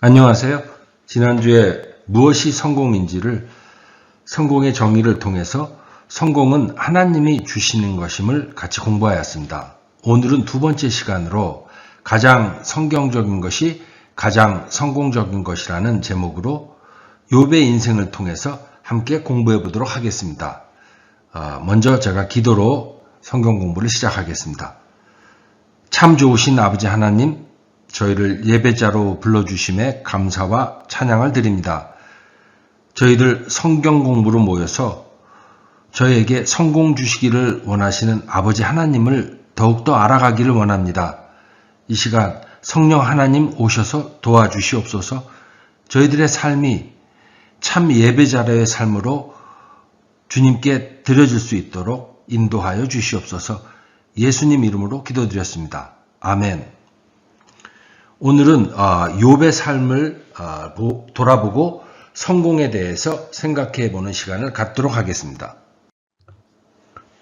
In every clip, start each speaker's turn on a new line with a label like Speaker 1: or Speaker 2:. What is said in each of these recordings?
Speaker 1: 안녕하세요. 지난주에 무엇이 성공인지를 성공의 정의를 통해서 성공은 하나님이 주시는 것임을 같이 공부하였습니다. 오늘은 두 번째 시간으로 가장 성경적인 것이 가장 성공적인 것이라는 제목으로 욥의 인생을 통해서 함께 공부해 보도록 하겠습니다. 먼저 제가 기도로 성경 공부를 시작하겠습니다. 참 좋으신 아버지 하나님, 저희를 예배자로 불러주심에 감사와 찬양을 드립니다. 저희들 성경 공부로 모여서 저희에게 성공 주시기를 원하시는 아버지 하나님을 더욱더 알아가기를 원합니다. 이 시간 성령 하나님 오셔서 도와주시옵소서. 저희들의 삶이 참 예배자로의 삶으로 주님께 드려질 수 있도록 인도하여 주시옵소서. 예수님 이름으로 기도드렸습니다. 아멘. 오늘은 욥의 삶을 돌아보고 성공에 대해서 생각해 보는 시간을 갖도록 하겠습니다.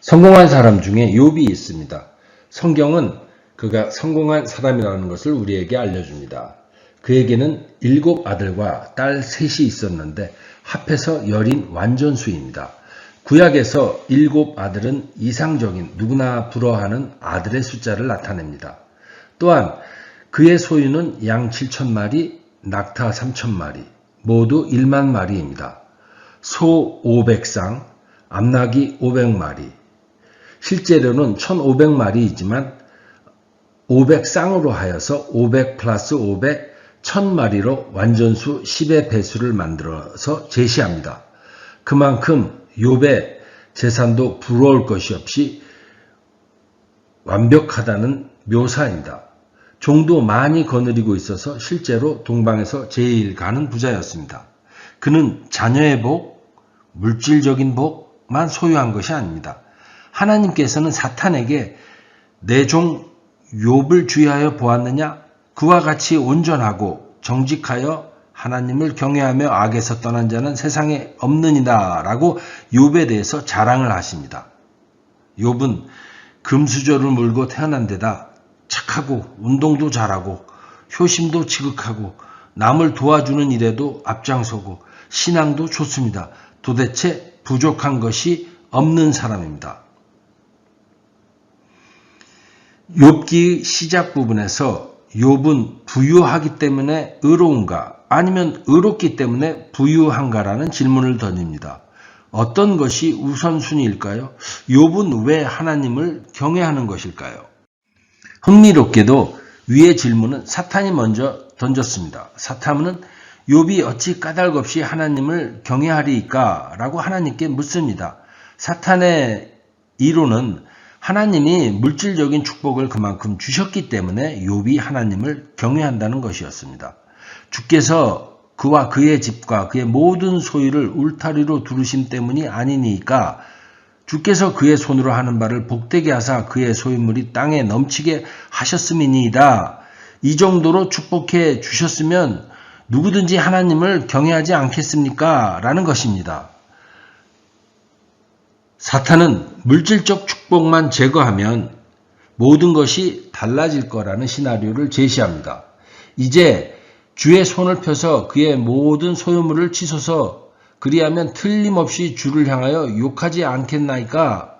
Speaker 1: 성공한 사람 중에 욥이 있습니다. 성경은 그가 성공한 사람이라는 것을 우리에게 알려줍니다. 그에게는 7 아들과 딸 3이 있었는데 합해서 열인 완전수입니다. 구약에서 7 아들은 이상적인 누구나 부러워하는 아들의 숫자를 나타냅니다. 또한 그의 소유는 양 7,000마리, 낙타 3,000마리, 모두 1만 마리입니다. 소 500쌍, 암낙이 500마리. 실제로는 1,500마리이지만 500쌍으로 하여서 500 플러스 500, 1000마리로 완전수 10의 배수를 만들어서 제시합니다. 그만큼 욥의 재산도 부러울 것이 없이 완벽하다는 묘사입니다. 종도 많이 거느리고 있어서 실제로 동방에서 제일 가는 부자였습니다. 그는 자녀의 복, 물질적인 복만 소유한 것이 아닙니다. 하나님께서는 사탄에게 내 종 욥을 주의하여 보았느냐? 그와 같이 온전하고 정직하여 하나님을 경외하며 악에서 떠난 자는 세상에 없느니라 라고 욥에 대해서 자랑을 하십니다. 욥은 금수저를 물고 태어난 데다 착하고 운동도 잘하고 효심도 지극하고 남을 도와주는 일에도 앞장서고 신앙도 좋습니다. 도대체 부족한 것이 없는 사람입니다. 욥기 시작 부분에서 욥은 부유하기 때문에 의로운가 아니면 의롭기 때문에 부유한가라는 질문을 던집니다. 어떤 것이 우선순위일까요? 욥은 왜 하나님을 경외하는 것일까요? 흥미롭게도 위의 질문은 사탄이 먼저 던졌습니다. 사탄은 욥이 어찌 까닭없이 하나님을 경외하리이까? 라고 하나님께 묻습니다. 사탄의 이론은 하나님이 물질적인 축복을 그만큼 주셨기 때문에 욥이 하나님을 경외한다는 것이었습니다. 주께서 그와 그의 집과 그의 모든 소유를 울타리로 두르신 때문이 아니니까 주께서 그의 손으로 하는 바를 복되게 하사 그의 소유물이 땅에 넘치게 하셨음이니이다. 이 정도로 축복해 주셨으면 누구든지 하나님을 경외하지 않겠습니까? 라는 것입니다. 사탄은 물질적 축복만 제거하면 모든 것이 달라질 거라는 시나리오를 제시합니다. 이제 주의 손을 펴서 그의 모든 소유물을 치소서 그리하면 틀림없이 주를 향하여 욕하지 않겠나이까?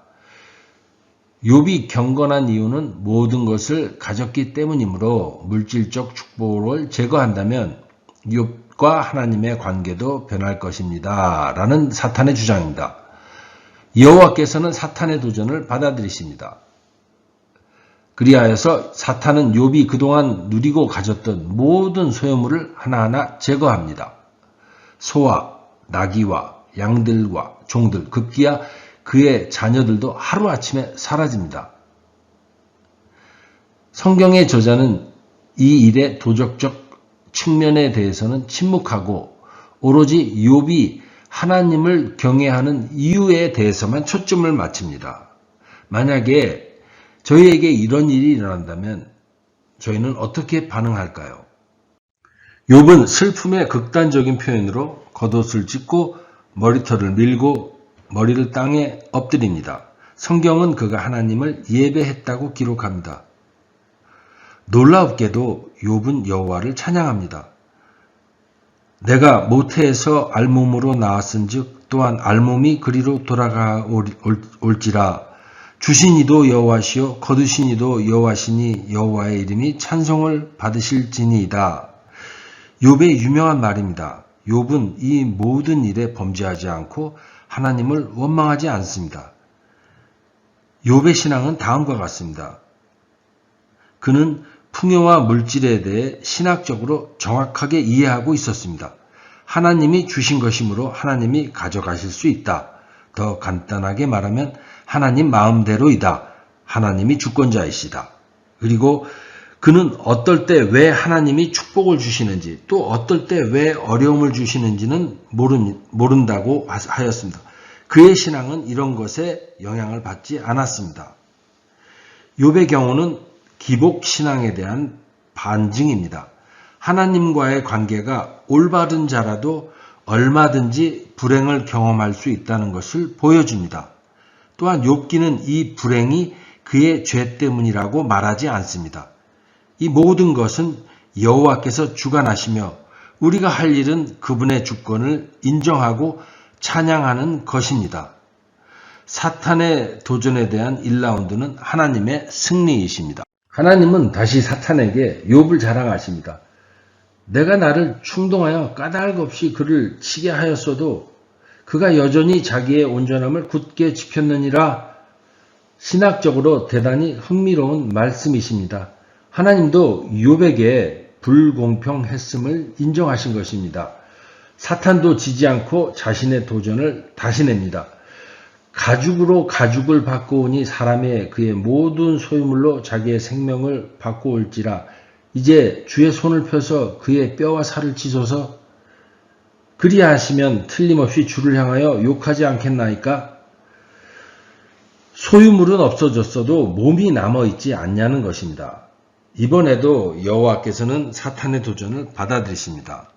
Speaker 1: 욥이 경건한 이유는 모든 것을 가졌기 때문이므로 물질적 축복을 제거한다면 욥과 하나님의 관계도 변할 것입니다. 라는 사탄의 주장입니다. 여호와께서는 사탄의 도전을 받아들이십니다. 그리하여서 사탄은 욥이 그동안 누리고 가졌던 모든 소유물을 하나하나 제거합니다. 소와 나귀와 양들과 종들, 급기야 그의 자녀들도 하루아침에 사라집니다. 성경의 저자는 이 일의 도덕적 측면에 대해서는 침묵하고 오로지 욥이 하나님을 경외하는 이유에 대해서만 초점을 맞춥니다. 만약에 저희에게 이런 일이 일어난다면 저희는 어떻게 반응할까요? 욥은 슬픔의 극단적인 표현으로 겉옷을 찢고 머리털을 밀고 머리를 땅에 엎드립니다. 성경은 그가 하나님을 예배했다고 기록합니다. 놀랍게도 욥은 여호와를 찬양합니다. 내가 모태에서 알몸으로 나왔은즉 또한 알몸이 그리로 돌아가올지라. 주신 이도 여호와시요 거두신 이도 여호와시니 여호와의 이름이 찬송을 받으실지니이다. 욥의 유명한 말입니다. 욥은 이 모든 일에 범죄하지 않고 하나님을 원망하지 않습니다. 욥의 신앙은 다음과 같습니다. 그는 풍요와 물질에 대해 신학적으로 정확하게 이해하고 있었습니다. 하나님이 주신 것이므로 하나님이 가져가실 수 있다. 더 간단하게 말하면 하나님 마음대로이다. 하나님이 주권자이시다. 그리고 그는 어떨 때 왜 하나님이 축복을 주시는지 또 어떨 때 왜 어려움을 주시는지는 모른다고 하였습니다. 그의 신앙은 이런 것에 영향을 받지 않았습니다. 욥의 경우는 기복 신앙에 대한 반증입니다. 하나님과의 관계가 올바른 자라도 얼마든지 불행을 경험할 수 있다는 것을 보여줍니다. 또한 욥기는 이 불행이 그의 죄 때문이라고 말하지 않습니다. 이 모든 것은 여호와께서 주관하시며 우리가 할 일은 그분의 주권을 인정하고 찬양하는 것입니다. 사탄의 도전에 대한 1라운드는 하나님의 승리이십니다. 하나님은 다시 사탄에게 욥을 자랑하십니다. 내가 나를 충동하여 까닭 없이 그를 치게 하였어도 그가 여전히 자기의 온전함을 굳게 지켰느니라. 신학적으로 대단히 흥미로운 말씀이십니다. 하나님도 욥에게 불공평했음을 인정하신 것입니다. 사탄도 지지 않고 자신의 도전을 다시 냅니다. 가죽으로 가죽을 바꾸오니 사람의 그의 모든 소유물로 자기의 생명을 바꾸올지라. 이제 주의 손을 펴서 그의 뼈와 살을 찢어서 그리하시면 틀림없이 주를 향하여 욕하지 않겠나이까? 소유물은 없어졌어도 몸이 남아있지 않냐는 것입니다. 이번에도 여호와께서는 사탄의 도전을 받아들이십니다.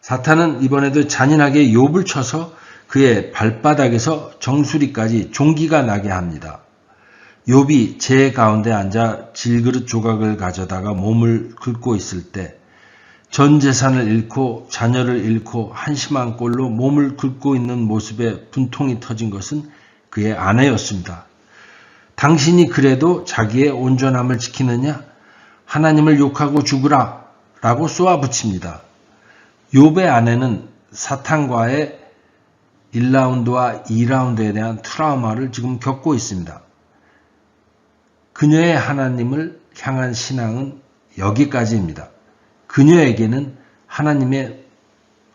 Speaker 1: 사탄은 이번에도 잔인하게 욥을 쳐서 그의 발바닥에서 정수리까지 종기가 나게 합니다. 욥이 재 가운데 앉아 질그릇 조각을 가져다가 몸을 긁고 있을 때 전 재산을 잃고 자녀를 잃고 한심한 꼴로 몸을 긁고 있는 모습에 분통이 터진 것은 그의 아내였습니다. 당신이 그래도 자기의 온전함을 지키느냐? 하나님을 욕하고 죽으라 라고 쏘아붙입니다. 욥의 아내는 사탄과의 1라운드와 2라운드에 대한 트라우마를 지금 겪고 있습니다. 그녀의 하나님을 향한 신앙은 여기까지입니다. 그녀에게는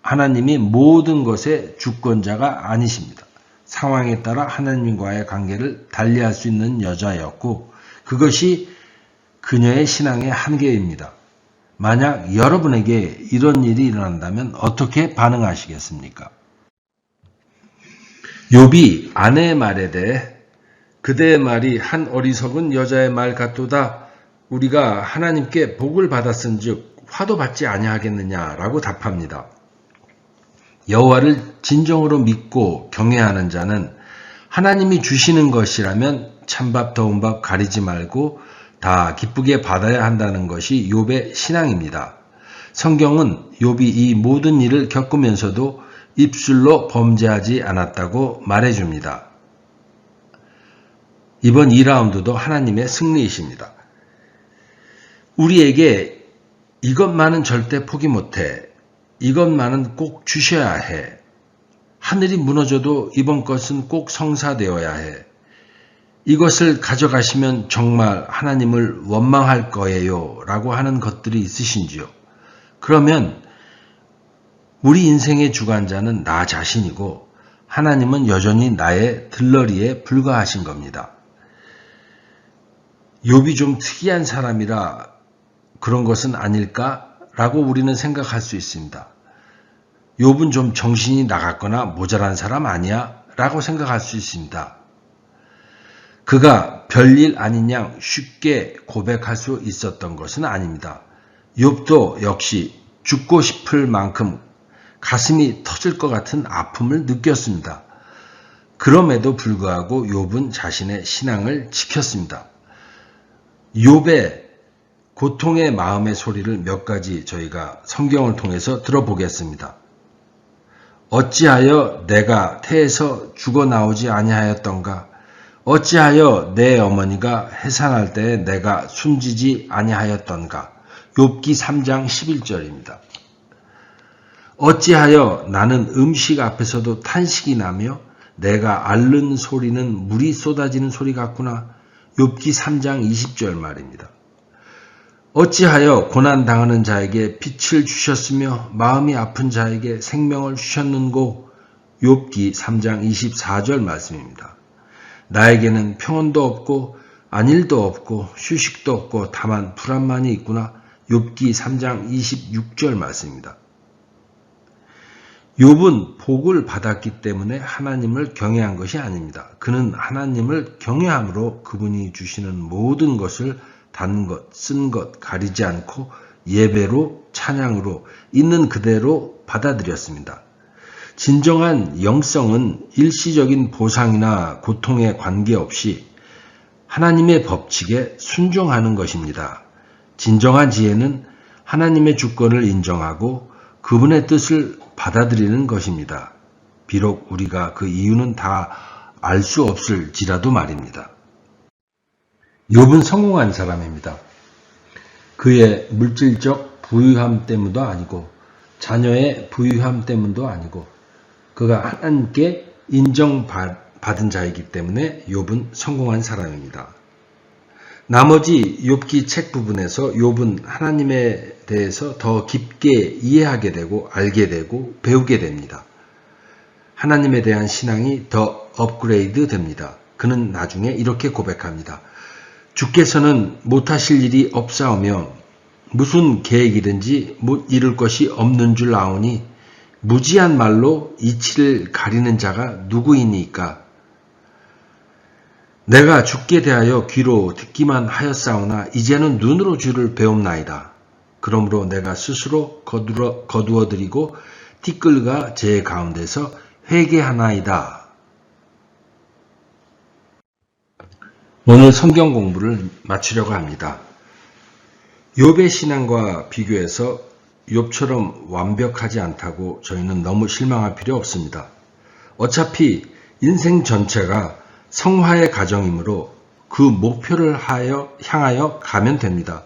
Speaker 1: 하나님이 모든 것의 주권자가 아니십니다. 상황에 따라 하나님과의 관계를 달리할 수 있는 여자였고 그것이 그녀의 신앙의 한계입니다. 만약 여러분에게 이런 일이 일어난다면 어떻게 반응하시겠습니까? 욥이 아내의 말에 대해 그대의 말이 한 어리석은 여자의 말 같도다. 우리가 하나님께 복을 받았은즉 화도 받지 아니하겠느냐라고 답합니다. 여호와를 진정으로 믿고 경외하는 자는 하나님이 주시는 것이라면 찬밥 더운 밥 가리지 말고 다 기쁘게 받아야 한다는 것이 욥의 신앙입니다. 성경은 욥이 이 모든 일을 겪으면서도 입술로 범죄하지 않았다고 말해줍니다. 이번 2라운드도 하나님의 승리이십니다. 우리에게 이것만은 절대 포기 못해. 이것만은 꼭 주셔야 해. 하늘이 무너져도 이번 것은 꼭 성사되어야 해. 이것을 가져가시면 정말 하나님을 원망할 거예요 라고 하는 것들이 있으신지요? 그러면 우리 인생의 주관자는 나 자신이고 하나님은 여전히 나의 들러리에 불과하신 겁니다. 욥이 좀 특이한 사람이라 그런 것은 아닐까라고 우리는 생각할 수 있습니다. 욥은 좀 정신이 나갔거나 모자란 사람 아니야? 라고 생각할 수 있습니다. 그가 별일 아닌 양 쉽게 고백할 수 있었던 것은 아닙니다. 욥도 역시 죽고 싶을 만큼 가슴이 터질 것 같은 아픔을 느꼈습니다. 그럼에도 불구하고 욥은 자신의 신앙을 지켰습니다. 욥의 고통의 마음의 소리를 몇 가지 저희가 성경을 통해서 들어보겠습니다. 어찌하여 내가 태에서 죽어 나오지 아니하였던가? 어찌하여 내 어머니가 해산할 때에 내가 숨지지 아니하였던가? 욥기 3장 11절입니다. 어찌하여 나는 음식 앞에서도 탄식이 나며 내가 앓는 소리는 물이 쏟아지는 소리 같구나. 욥기 3장 20절 말입니다. 어찌하여 고난당하는 자에게 빛을 주셨으며 마음이 아픈 자에게 생명을 주셨는고. 욥기 3장 24절 말씀입니다. 나에게는 평온도 없고 안일도 없고 휴식도 없고 다만 불안만이 있구나. 욥기 3장 26절 말씀입니다. 욥은 복을 받았기 때문에 하나님을 경외한 것이 아닙니다. 그는 하나님을 경외함으로 그분이 주시는 모든 것을 단 것, 쓴 것 가리지 않고 예배로 찬양으로 있는 그대로 받아들였습니다. 진정한 영성은 일시적인 보상이나 고통에 관계없이 하나님의 법칙에 순종하는 것입니다. 진정한 지혜는 하나님의 주권을 인정하고 그분의 뜻을 받아들이는 것입니다. 비록 우리가 그 이유는 다 알 수 없을지라도 말입니다. 욥은 성공한 사람입니다. 그의 물질적 부유함 때문도 아니고 자녀의 부유함 때문도 아니고 그가 하나님께 인정받은 자이기 때문에 욥은 성공한 사람입니다. 나머지 욥기 책 부분에서 욥은 하나님에 대해서 더 깊게 이해하게 되고 알게 되고 배우게 됩니다. 하나님에 대한 신앙이 더 업그레이드 됩니다. 그는 나중에 이렇게 고백합니다. 주께서는 못하실 일이 없사오며 무슨 계획이든지 못 이룰 것이 없는 줄 아오니 무지한 말로 이치를 가리는 자가 누구이니까? 내가 주께 대하여 귀로 듣기만 하였사오나 이제는 눈으로 주를 배움나이다. 그러므로 내가 스스로 거두어드리고 티끌과 제 가운데서 회개하나이다. 오늘 성경 공부를 마치려고 합니다. 욥의 신앙과 비교해서 욥처럼 완벽하지 않다고 저희는 너무 실망할 필요 없습니다. 어차피 인생 전체가 성화의 과정이므로 그 목표를 향하여 가면 됩니다.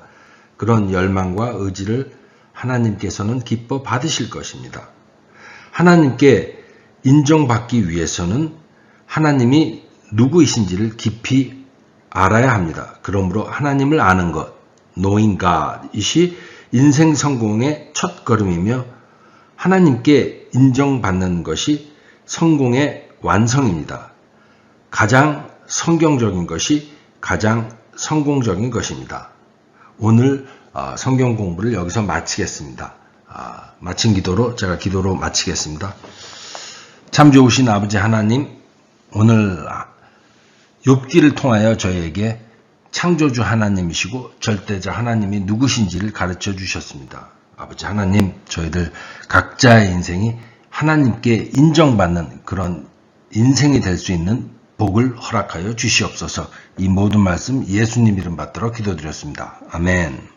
Speaker 1: 그런 열망과 의지를 하나님께서는 기뻐 받으실 것입니다. 하나님께 인정받기 위해서는 하나님이 누구이신지를 깊이 알아야 합니다. 그러므로 하나님을 아는 것, knowing God, 이것이 인생 성공의 첫 걸음이며 하나님께 인정받는 것이 성공의 완성입니다. 가장 성경적인 것이 가장 성공적인 것입니다. 오늘 성경 공부를 여기서 마치겠습니다. 마친 기도로 제가 기도로 마치겠습니다. 참 좋으신 아버지 하나님, 오늘 욥기를 통하여 저희에게 창조주 하나님이시고 절대자 하나님이 누구신지를 가르쳐 주셨습니다. 아버지 하나님, 저희들 각자의 인생이 하나님께 인정받는 그런 인생이 될 수 있는 복을 허락하여 주시옵소서. 이 모든 말씀 예수님 이름 받들어 기도드렸습니다. 아멘.